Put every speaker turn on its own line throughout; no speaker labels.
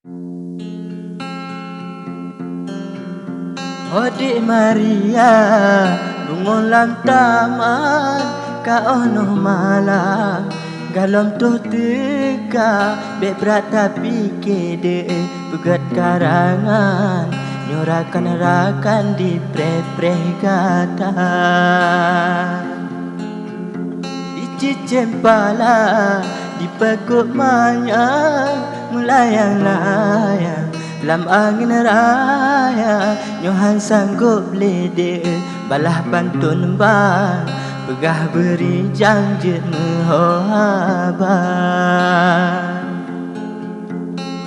Ode Maria, bungon lam taman, ka ono malam, galom tu teka, be berata pikir pegat karangan, nyorakan rakan di pre-pre kata. Dicicem pala, di pekuk manyang, melayang-layang, lam angin raya, nyohan sanggup lede, balah pantun bang, pegah beri janji mehohabang.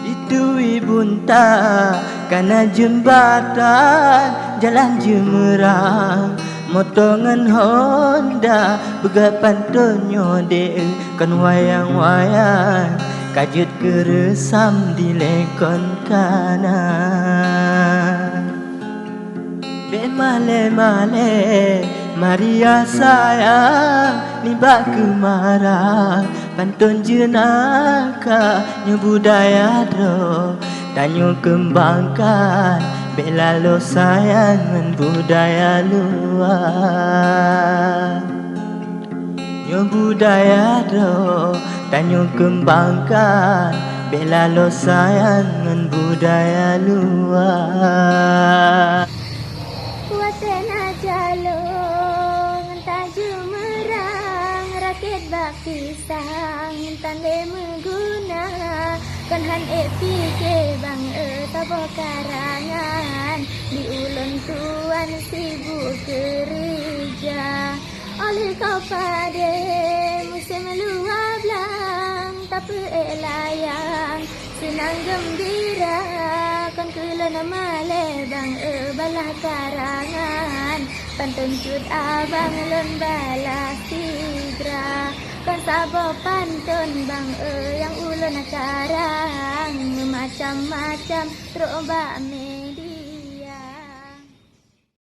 Itu ibunta, kana jembatan, jalan jemerang, motongan Honda, pegah pantun nyode, kan wayang-wayang, kajut keresam di lekon kanan. Be male-male, Maria sayang, libak kemarang, pantun jenaka, nyo budaya do, tanyo kembangkan, be lalu sayangan budaya luar. Nyo budaya do, tanyo kembangkan, be lalu sayangan budaya luar.
Kuatena jalong entah jumerang, rakit bak pisang tande mengguna, kan han fikir bang tabo karangan, di ulun tuan sibuk kerja. Oleh kau pade musim luar belang, tapi layang senang gembira, kan kelana male bang balah karangan, pantun cut abang lon balah sigra, kan sabo pantun bang yang ulun karang, macam-macam terobak me.